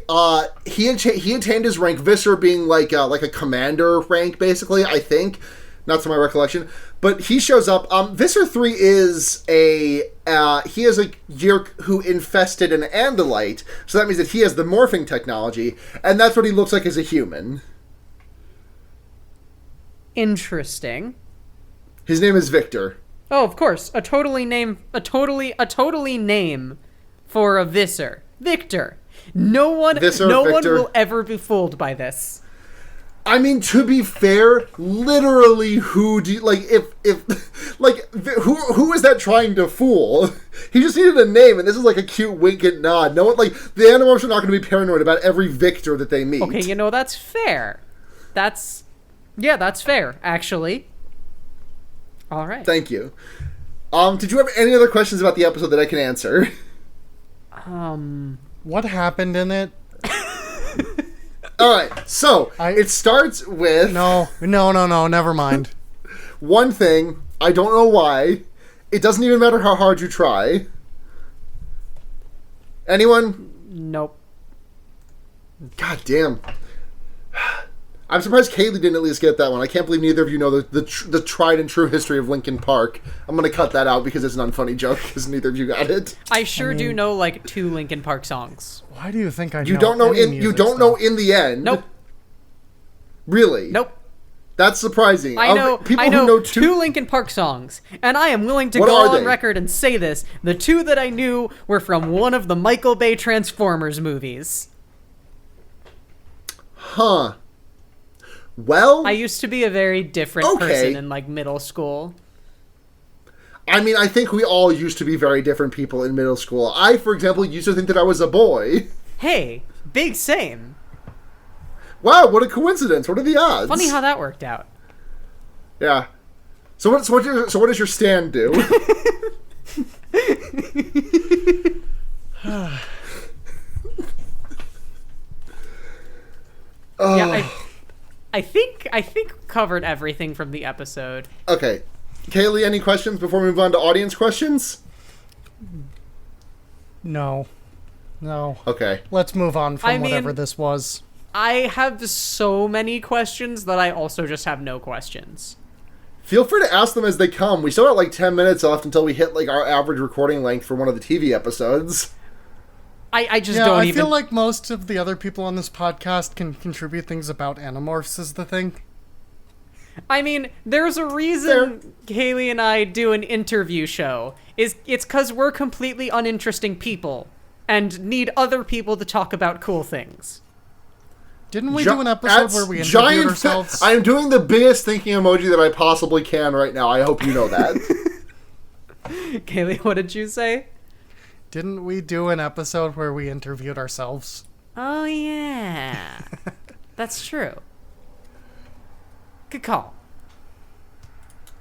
he attained his rank, Visser being like a commander rank, basically, I think. Not to my recollection. But he shows up. Visser 3 is he is a Queerk who infested an Andalite, so that means that he has the morphing technology, and that's what he looks like as a human. Interesting. His name is Victor. Oh, of course. A totally name for a Visser. Victor. No one will ever be fooled by this. I mean, to be fair, literally, who do you, like, who is that trying to fool? He just needed a name, and this is like a cute wink and nod. No one, like, the Animorphs are not going to be paranoid about every Victor that they meet. Okay, that's fair. That's fair, actually. All right. Thank you. Did you have any other questions about the episode that I can answer? What happened in it? Alright, so, it starts with... No, never mind. One thing, I don't know why, it doesn't even matter how hard you try. Anyone? Nope. God damn. I'm surprised Kaylee didn't at least get that one. I can't believe neither of you know the tried and true history of Linkin Park. I'm going to cut that out because it's an unfunny joke because neither of you got it. I do know like 2 Linkin Park songs. Why do you think I know? You don't know in the end. Nope. Really? Nope. That's surprising. I know who know 2 Linkin Park songs, and I am willing to go on record and say this. The 2 that I knew were from one of the Michael Bay Transformers movies. Huh. Well, I used to be a very different person in like middle school. I mean, I think we all used to be very different people in middle school. I, for example, used to think that I was a boy. Hey, big same. Wow, what a coincidence. What are the odds? Funny how that worked out. Yeah. So what does your stand do? Yeah, I think covered everything from the episode. Okay. Kaylee, any questions before we move on to audience questions? No. Okay. Let's move on from whatever this was. I have so many questions that I also just have no questions. Feel free to ask them as they come. We still got like 10 minutes left until we hit like our average recording length for one of the TV episodes. I feel like most of the other people on this podcast can contribute things about Animorphs is the thing. I mean, there's a reason Kaylee and I do an interview show. It's because we're completely uninteresting people and need other people to talk about cool things. Didn't we do an episode where we interviewed ourselves? I'm doing the biggest thinking emoji that I possibly can right now. I hope you know that. Kaylee, what did you say? Didn't we do an episode where we interviewed ourselves? Oh, yeah. That's true. Good call.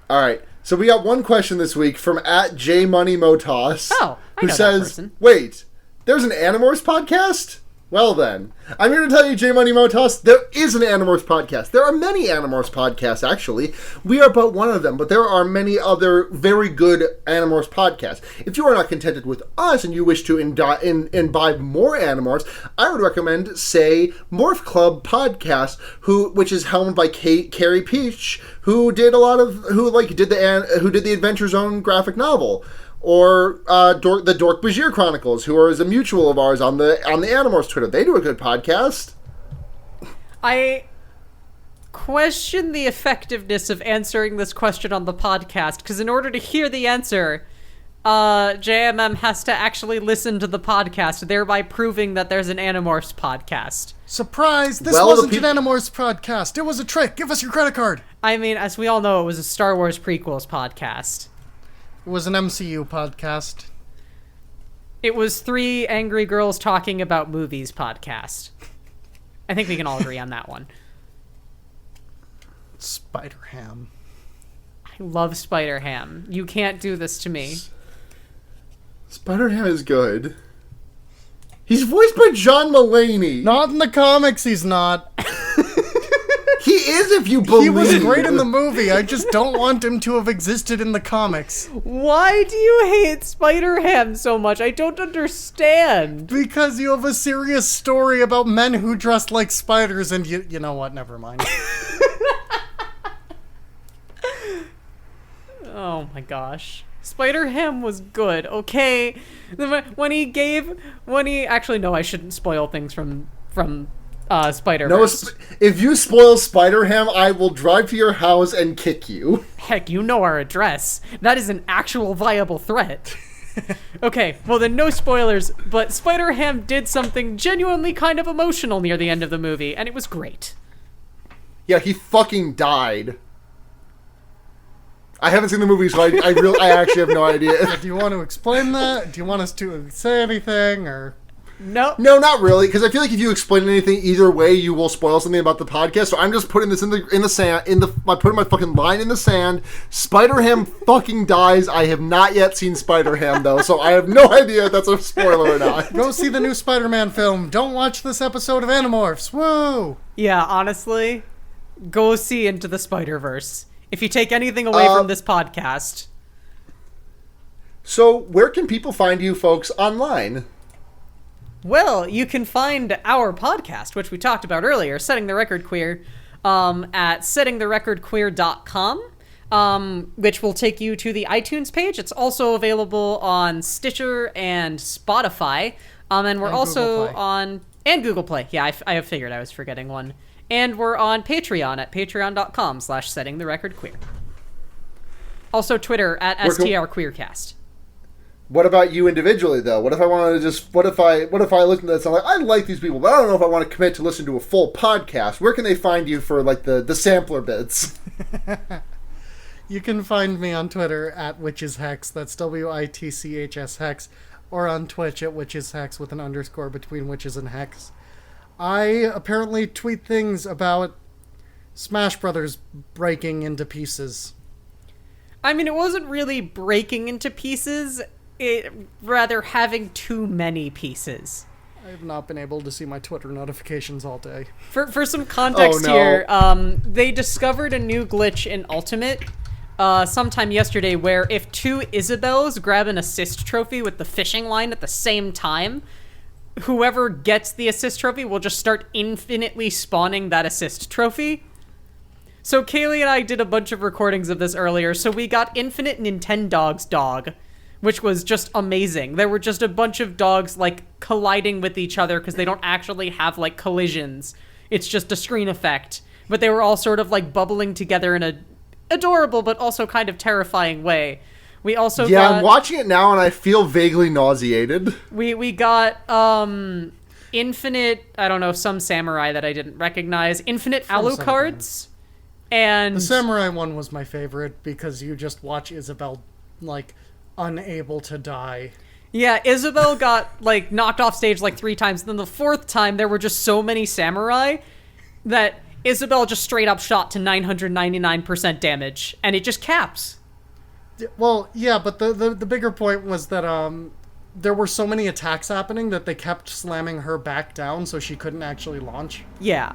All right. So we got one question this week from @JMoneyMotos. Oh, I know who says, that person. Wait, there's an Animorphs podcast? Well then, I'm here to tell you, J Money Motos, there is an Animorphs podcast. There are many Animorphs podcasts, actually. We are but one of them, but there are many other very good Animorphs podcasts. If you are not contented with us and you wish to imbibe more Animorphs, I would recommend, say, Morph Club podcast, which is helmed by Carrie Peach, who did the Adventure Zone graphic novel. Or the Dork Bajir Chronicles, who is a mutual of ours on the Animorphs Twitter. They do a good podcast. I question the effectiveness of answering this question on the podcast, because in order to hear the answer, JMM has to actually listen to the podcast, thereby proving that there's an Animorphs podcast. Surprise! This wasn't an Animorphs podcast. It was a trick. Give us your credit card. I mean, as we all know, it was a Star Wars prequels podcast. It was an MCU podcast. It was 3 angry girls talking about movies podcast. I think we can all agree on that one. Spider-Ham. I love Spider-Ham. You can't do this to me. Spider-Ham is good. He's voiced by John Mulaney. Not in the comics, he's not. He is, if you believe. He was great in the movie. I just don't want him to have existed in the comics. Why do you hate Spider-Ham so much? I don't understand. Because you have a serious story about men who dress like spiders, and you know what? Never mind. Oh my gosh. Spider-Ham was good, okay? Actually, no, I shouldn't spoil things from Spider-Verse. No, if you spoil Spider-Ham, I will drive to your house and kick you. Heck, you know our address. That is an actual viable threat. Okay, well then no spoilers, but Spider-Ham did something genuinely kind of emotional near the end of the movie, and it was great. Yeah, he fucking died. I haven't seen the movie, so I actually have no idea. Do you want to explain that? Do you want us to say anything, or... No, not really, because I feel like if you explain anything either way, you will spoil something about the podcast. So I'm just putting this in the sand. I'm putting my fucking line in the sand. Spider-Ham fucking dies. I have not yet seen Spider-Ham though, so I have no idea if that's a spoiler or not. Go see the new Spider-Man film. Don't watch this episode of Animorphs. Woo! Yeah, honestly, go see Into the Spider-Verse. If you take anything away from this podcast. So where can people find you folks online? Well, you can find our podcast, which we talked about earlier, Setting the Record Queer, at settingtherecordqueer.com, which will take you to the iTunes page. It's also available on Stitcher and Spotify, and we're also on... And Google Play. Yeah, I figured I was forgetting one. And we're on Patreon at patreon.com/settingtherecordqueer. Also Twitter at STRQueercast. What about you individually, though? What if I wanted to just... What if I listen to this and I'm like, I like these people, but I don't know if I want to commit to listen to a full podcast. Where can they find you for, like, the sampler bits? You can find me on Twitter at WitchesHex. That's WITCHS Hex. Or on Twitch at WitchesHex with an underscore between Witches and Hex. I apparently tweet things about Smash Brothers breaking into pieces. I mean, it wasn't really breaking into pieces... rather having too many pieces. I have not been able to see my Twitter notifications all day. For some context here, they discovered a new glitch in Ultimate sometime yesterday where if 2 Isabels grab an assist trophy with the fishing line at the same time, whoever gets the assist trophy will just start infinitely spawning that assist trophy. So Kaylee and I did a bunch of recordings of this earlier, so we got Infinite Nintendog's dog, which was just amazing. There were just a bunch of dogs, like, colliding with each other because they don't actually have, like, collisions. It's just a screen effect. But they were all sort of, like, bubbling together in a adorable but also kind of terrifying way. We also got... I'm watching it now and I feel vaguely nauseated. We got, Infinite, I don't know, some samurai that I didn't recognize. Infinite Alucards. And... The samurai one was my favorite because you just watch Isabel, like... unable to die. Yeah, Isabel got, like, knocked off stage, like, 3 times. And then the 4th time, there were just so many samurai that Isabel just straight up shot to 999% damage. And it just caps. Well, yeah, but the bigger point was that, there were so many attacks happening that they kept slamming her back down so she couldn't actually launch. Yeah.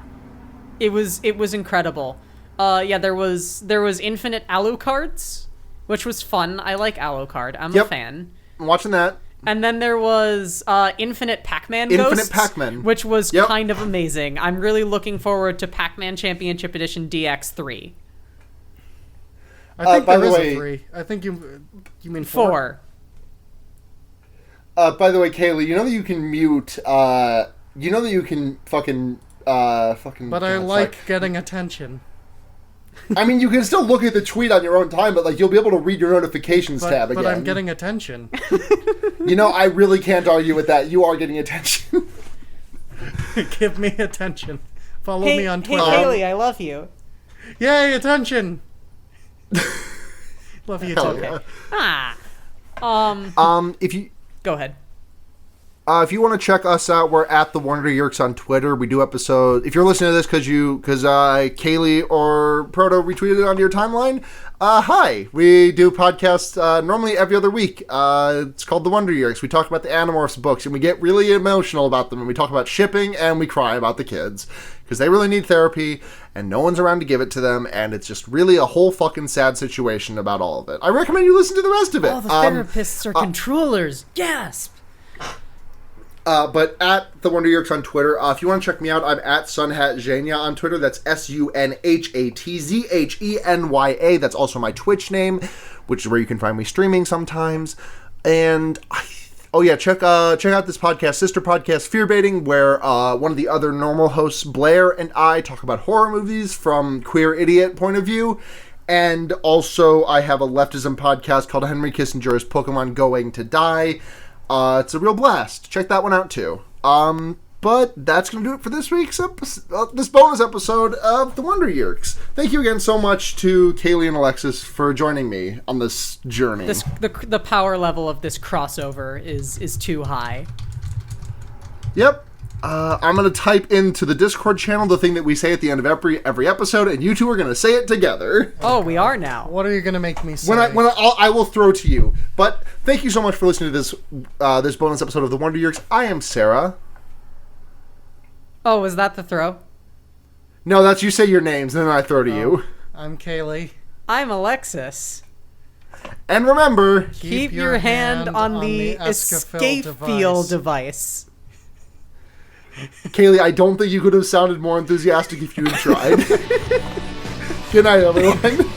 It was incredible. There was infinite Alucards, which was fun. I like Alucard. I'm a fan. I'm watching that. And then there was Infinite Pac-Man Infinite Ghosts, Pac-Man. which was kind of amazing. I'm really looking forward to Pac-Man Championship Edition DX3. I think by there the is way- a 3. I think you mean 4. By the way, Kaylee, you know that you can mute. You know that you can fucking. But I like getting attention. I mean, you can still look at the tweet on your own time, but like you'll be able to read your notifications tab again. But I'm getting attention. You know, I really can't argue with that. You are getting attention. Give me attention. Follow me on Twitter. Hey, Kaylee, I love you. Yay, attention! Love you Hell too. yeah. If you Go ahead. If you want to check us out, we're at the Wonder Yerks on Twitter. We do episodes. If you're listening to this because Kaylee or Proto retweeted it onto your timeline, hi. We do podcasts normally every other week. It's called the Wonder Yerks. We talk about the Animorphs books, and we get really emotional about them. And we talk about shipping, and we cry about the kids because they really need therapy, and no one's around to give it to them. And it's just really a whole fucking sad situation about all of it. I recommend you listen to the rest of it. All the therapists are controllers. Gasp! But at the Wonder Yerks on Twitter, if you want to check me out, I'm at SunhatZhenya on Twitter. That's SunhatZhenya. That's also my Twitch name, which is where you can find me streaming sometimes. And check out this podcast, sister podcast, Fear Baiting, where one of the other normal hosts, Blair, and I talk about horror movies from queer idiot point of view. And also, I have a leftism podcast called Henry Kissinger's Pokemon Going to Die. It's a real blast. Check that one out too. But that's going to do it for this week's episode, this bonus episode of The Wonder Yerks. Thank you again so much to Kaylee and Alexis for joining me on this journey. The power level of this crossover is too high. Yep. I'm going to type into the Discord channel the thing that we say at the end of every episode, and you two are going to say it together. Oh, we are now. What are you going to make me say? I will throw to you. But thank you so much for listening to this bonus episode of The Wonder Yerks. I am Sara. Oh, was that the throw? No, that's you say your names, and then I throw to you. I'm Kaylee. I'm Alexis. And remember, Keep your hand on the escape feel device. Kaylee, I don't think you could have sounded more enthusiastic if you had tried. Good night, everyone.